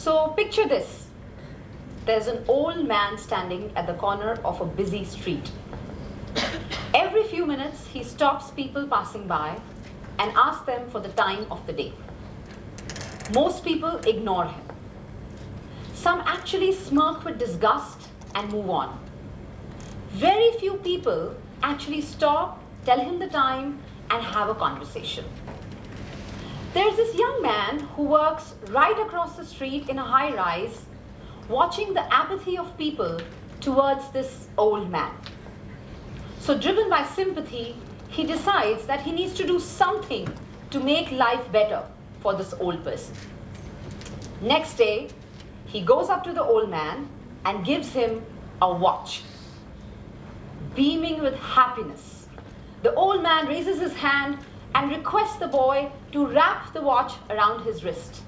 So picture this. There's an old man standing at the corner of a busy street. Every few minutes, he stops people passing by and asks them for the time of the day. Most people ignore him. Some actually smirk with disgust and move on. Very few people actually stop, tell him the time, and have a conversation. There's this young man who works right across the street in a high-rise, watching the apathy of people towards this old man. So driven by sympathy, he decides that he needs to do something to make life better for this old person. Next day, he goes up to the old man and gives him a watch. Beaming with happiness, the old man raises his hand and requests the boy to wrap the watch around his wrist.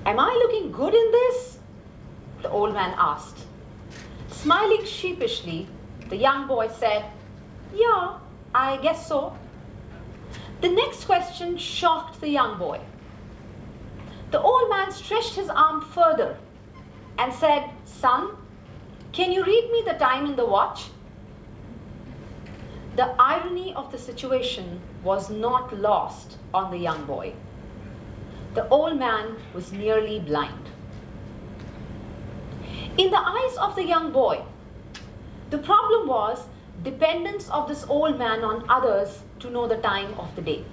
"Am I looking good in this?" the old man asked. Smiling sheepishly, the young boy said, "Yeah, I guess so." The next question shocked the young boy. The old man stretched his arm further and said, "Son, can you read me the time in the watch?" The irony of the situation was not lost on the young boy. The old man was nearly blind. In the eyes of the young boy, the problem was dependence of this old man on others to know the time of the day.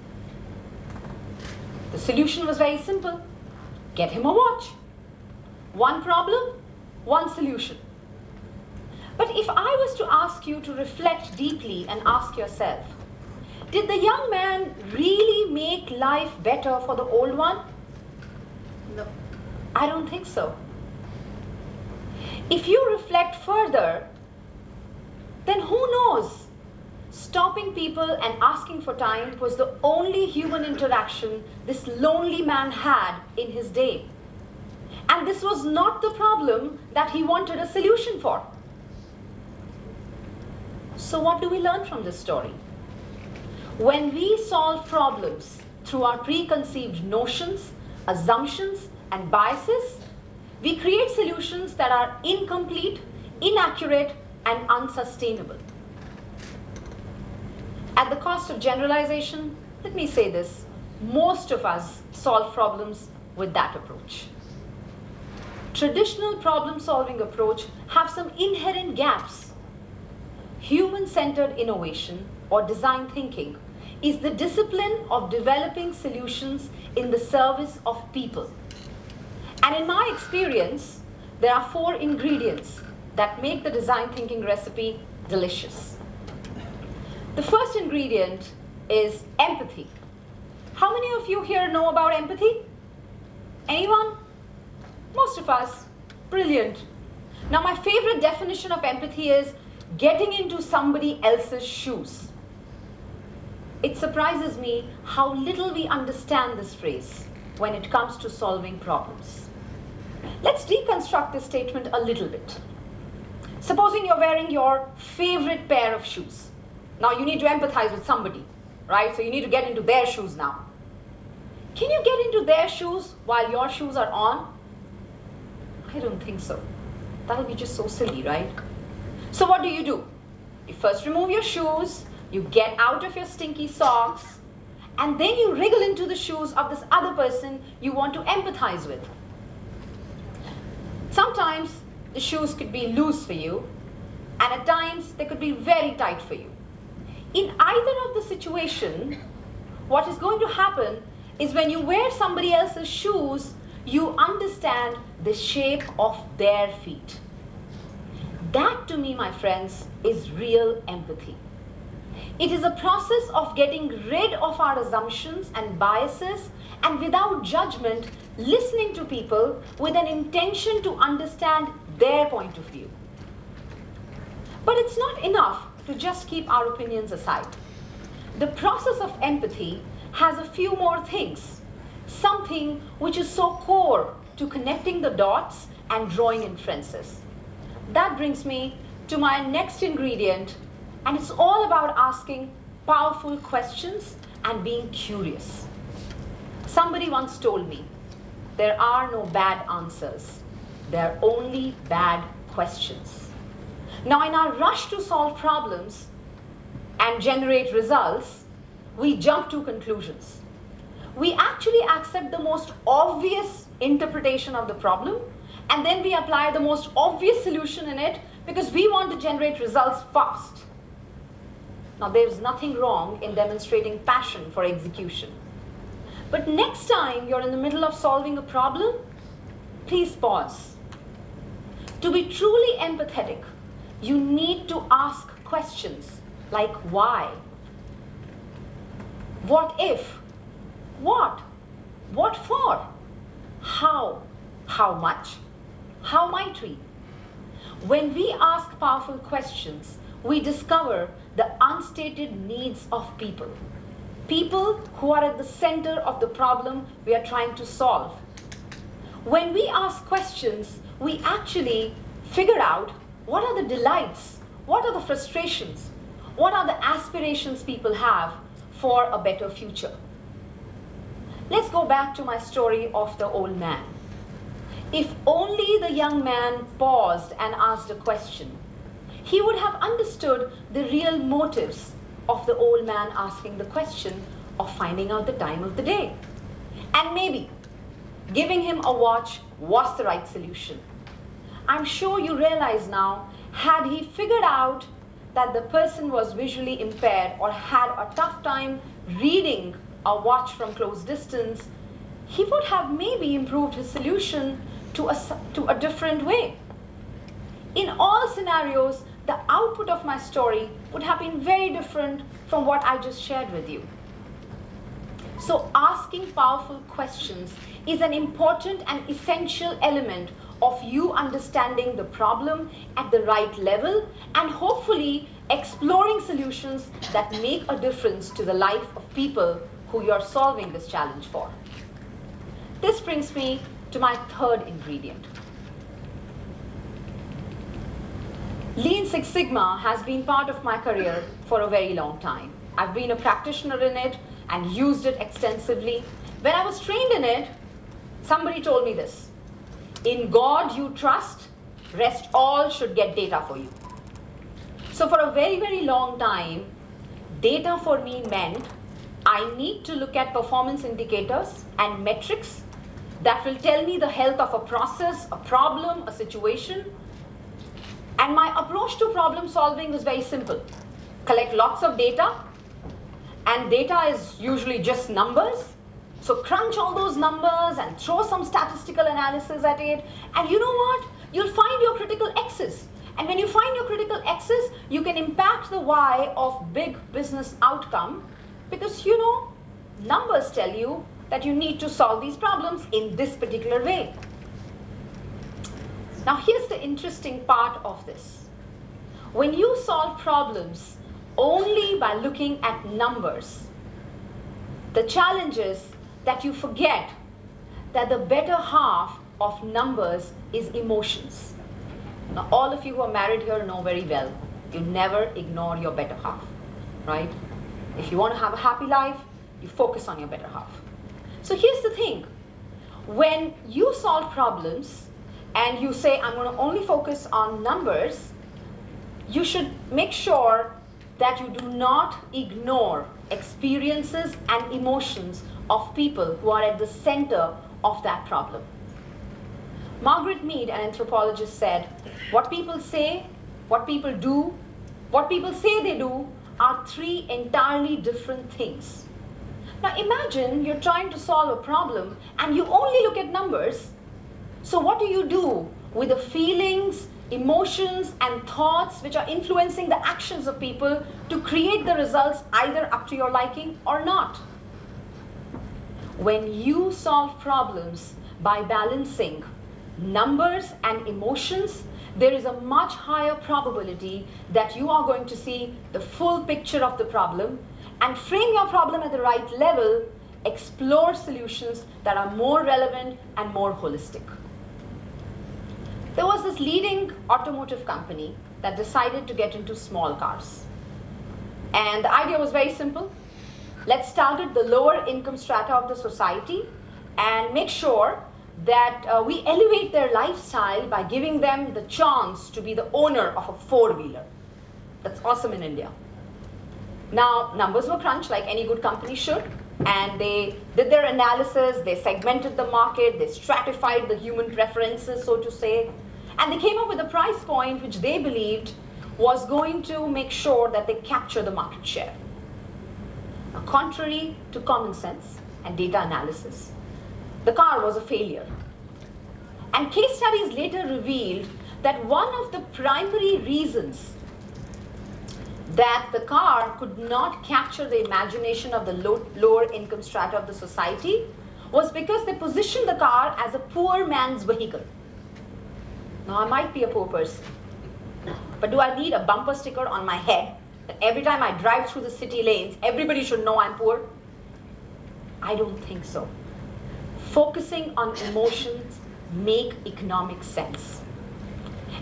The solution was very simple. Get him a watch. One problem, one solution. But if I was to ask you to reflect deeply and ask yourself, did the young man really make life better for the old one? No, I don't think so. If you reflect further, then who knows? Stopping people and asking for time was the only human interaction this lonely man had in his day. And this was not the problem that he wanted a solution for. So what do we learn from this story? When we solve problems through our preconceived notions, assumptions, and biases, we create solutions that are incomplete, inaccurate, and unsustainable. At the cost of generalization, let me say this: most of us solve problems with that approach. Traditional problem-solving approach have some inherent gaps. Human-centered innovation, or design thinking, is the discipline of developing solutions in the service of people. And in my experience, there are 4 ingredients that make the design thinking recipe delicious. The first ingredient is empathy. How many of you here know about empathy? Anyone? Most of us. Brilliant. Now, my favorite definition of empathy is getting into somebody else's shoes. It surprises me how little we understand this phrase when it comes to solving problems. Let's deconstruct this statement a little bit. Supposing you're wearing your favorite pair of shoes. Now you need to empathize with somebody, right? So you need to get into their shoes now. Can you get into their shoes while your shoes are on? I don't think so. That'll be just so silly, right? So what do? You first remove your shoes, you get out of your stinky socks, and then you wriggle into the shoes of this other person you want to empathize with. Sometimes the shoes could be loose for you, and at times they could be very tight for you. In either of the situation, what is going to happen is when you wear somebody else's shoes, you understand the shape of their feet. That, to me, my friends, is real empathy. It is a process of getting rid of our assumptions and biases, and without judgment, listening to people with an intention to understand their point of view. But it's not enough to just keep our opinions aside. The process of empathy has a few more things, something which is so core to connecting the dots and drawing inferences. That brings me to my next ingredient, and it's all about asking powerful questions and being curious. Somebody once told me, there are no bad answers. There are only bad questions. Now, in our rush to solve problems and generate results, we jump to conclusions. We actually accept the most obvious interpretation of the problem, and then we apply the most obvious solution in it because we want to generate results fast. Now, there's nothing wrong in demonstrating passion for execution. But next time you're in the middle of solving a problem, please pause. To be truly empathetic, you need to ask questions like why? What if? What? What for? How? How much? How might we? When we ask powerful questions, we discover the unstated needs of people. People who are at the center of the problem we are trying to solve. When we ask questions, we actually figure out what are the delights, what are the frustrations, what are the aspirations people have for a better future. Let's go back to my story of the old man. If only the young man paused and asked a question, he would have understood the real motives of the old man asking the question of finding out the time of the day. And maybe giving him a watch was the right solution. I'm sure you realize now, had he figured out that the person was visually impaired or had a tough time reading a watch from close distance, he would have maybe improved his solution to a different way. In all scenarios, the output of my story would have been very different from what I just shared with you. So asking powerful questions is an important and essential element of you understanding the problem at the right level and hopefully exploring solutions that make a difference to the life of people who you're solving this challenge for. This brings me to my third ingredient. Lean Six Sigma has been part of my career for a very long time. I've been a practitioner in it and used it extensively. When I was trained in it, somebody told me this: in God you trust, rest all should get data for you. So for a very, very long time, data for me meant I need to look at performance indicators and metrics that will tell me the health of a process, a problem, a situation. And my approach to problem solving was very simple. Collect lots of data, and data is usually just numbers. So crunch all those numbers and throw some statistical analysis at it. And you know what? You'll find your critical X's. And when you find your critical X's, you can impact the Y of big business outcome because, you know, numbers tell you that you need to solve these problems in this particular way. Now, here's the interesting part of this. When you solve problems only by looking at numbers, the challenge is that you forget that the better half of numbers is emotions. Now, all of you who are married here know very well, you never ignore your better half, right? If you want to have a happy life, you focus on your better half. So here's the thing. When you solve problems and you say, I'm going to only focus on numbers, you should make sure that you do not ignore experiences and emotions of people who are at the center of that problem. Margaret Mead, an anthropologist, said, what people say, what people do, what people say they do are three entirely different things. Now imagine you're trying to solve a problem and you only look at numbers. So what do you do with the feelings, emotions, and thoughts which are influencing the actions of people to create the results either up to your liking or not? When you solve problems by balancing numbers and emotions, there is a much higher probability that you are going to see the full picture of the problem and frame your problem at the right level, explore solutions that are more relevant and more holistic. There was this leading automotive company that decided to get into small cars. And the idea was very simple. Let's target the lower income strata of the society and make sure that we elevate their lifestyle by giving them the chance to be the owner of a four-wheeler. That's awesome in India. Now, numbers were crunched like any good company should, and they did their analysis, they segmented the market, they stratified the human preferences, so to say, and they came up with a price point which they believed was going to make sure that they capture the market share. Now, contrary to common sense and data analysis, the car was a failure. And case studies later revealed that one of the primary reasons that the car could not capture the imagination of the lower income strata of the society was because they positioned the car as a poor man's vehicle. Now, I might be a poor person, but do I need a bumper sticker on my head that every time I drive through the city lanes, everybody should know I'm poor? I don't think so. Focusing on emotions make economic sense.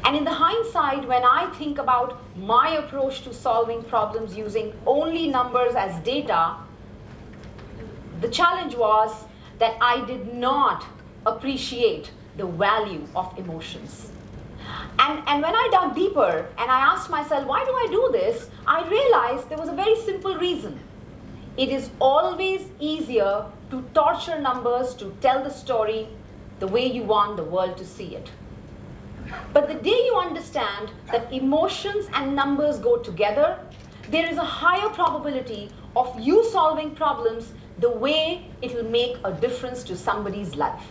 And in the hindsight, when I think about my approach to solving problems using only numbers as data, the challenge was that I did not appreciate the value of emotions. And when I dug deeper and I asked myself, why do I do this? I realized there was a very simple reason. It is always easier to torture numbers to tell the story the way you want the world to see it. But the day you understand that emotions and numbers go together, there is a higher probability of you solving problems the way it will make a difference to somebody's life.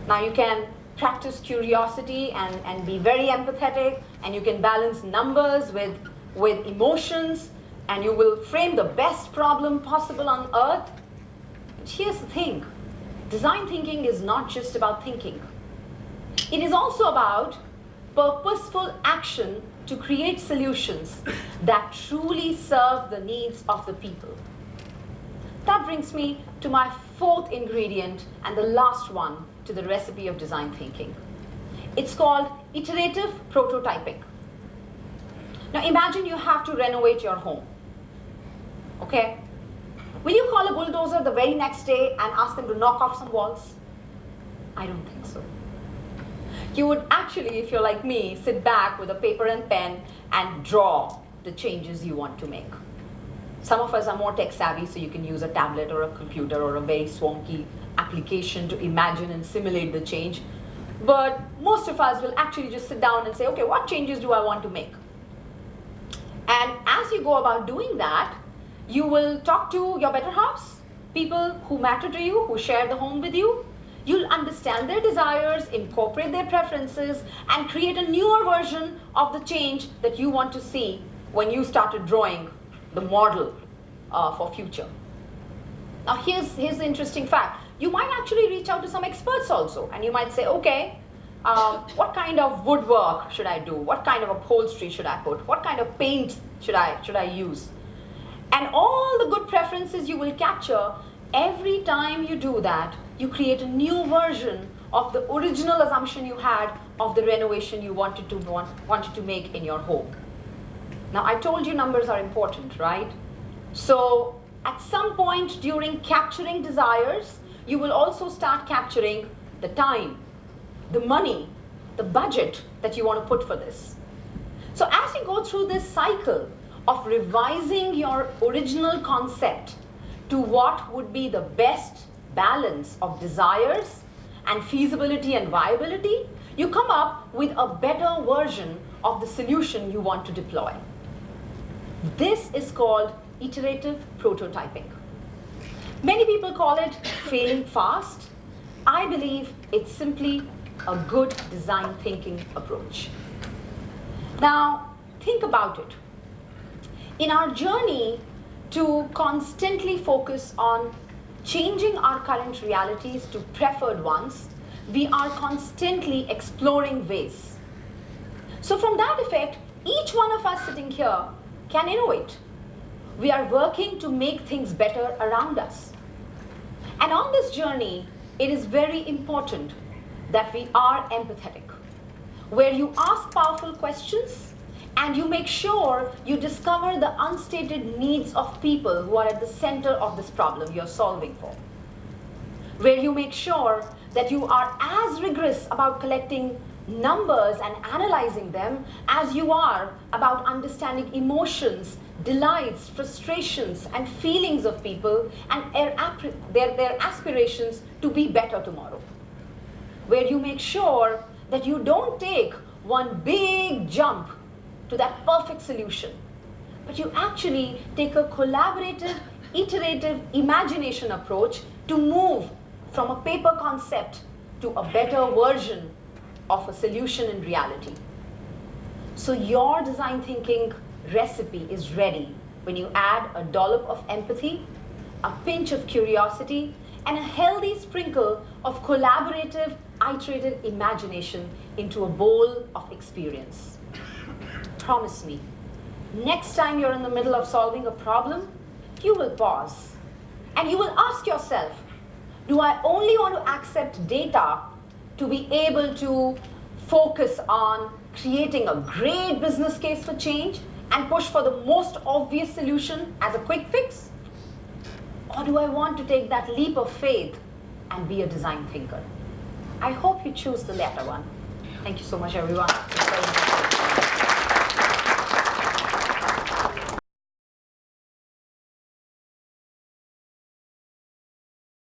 Now, you can practice curiosity and be very empathetic, and you can balance numbers with emotions, and you will frame the best problem possible on earth. But here's the thing. Design thinking is not just about thinking. It is also about purposeful action to create solutions that truly serve the needs of the people. That brings me to my fourth ingredient and the last one to the recipe of design thinking. It's called iterative prototyping. Now, imagine you have to renovate your home. Okay? Will you call a bulldozer the very next day and ask them to knock off some walls? I don't think so. You would actually, if you're like me, sit back with a paper and pen and draw the changes you want to make. Some of us are more tech savvy, so you can use a tablet or a computer or a very swanky application to imagine and simulate the change. But most of us will actually just sit down and say, okay, what changes do I want to make? And as you go about doing that, you will talk to your better halves, people who matter to you, who share the home with you. You'll understand their desires, incorporate their preferences, and create a newer version of the change that you want to see when you started drawing the model for future. Now, here's the interesting fact. You might actually reach out to some experts also, and you might say, okay, what kind of woodwork should I do? What kind of upholstery should I put? What kind of paint should I use? And all the good preferences you will capture. Every time you do that, you create a new version of the original assumption you had of the renovation you wanted to make in your home. Now, I told you numbers are important, right? So at some point during capturing desires, you will also start capturing the time, the money, the budget that you want to put for this. So as you go through this cycle of revising your original concept to what would be the best balance of desires and feasibility and viability, you come up with a better version of the solution you want to deploy. This is called iterative prototyping. Many people call it failing fast. I believe it's simply a good design thinking approach. Now, think about it. In our journey to constantly focus on changing our current realities to preferred ones, we are constantly exploring ways. So from that effect, each one of us sitting here can innovate. We are working to make things better around us. And on this journey, it is very important that we are empathetic, where you ask powerful questions and you make sure you discover the unstated needs of people who are at the center of this problem you're solving for. where you make sure that you are as rigorous about collecting numbers and analyzing them as you are about understanding emotions, delights, frustrations, and feelings of people and their aspirations to be better tomorrow. Where you make sure that you don't take one big jump to that perfect solution, but you actually take a collaborative, iterative imagination approach to move from a paper concept to a better version of a solution in reality. So your design thinking recipe is ready when you add a dollop of empathy, a pinch of curiosity, and a healthy sprinkle of collaborative, iterative imagination into a bowl of experience. Promise me, next time you're in the middle of solving a problem, you will pause and you will ask yourself, do I only want to accept data to be able to focus on creating a great business case for change and push for the most obvious solution as a quick fix? Or do I want to take that leap of faith and be a design thinker? I hope you choose the latter one. Thank you so much, everyone.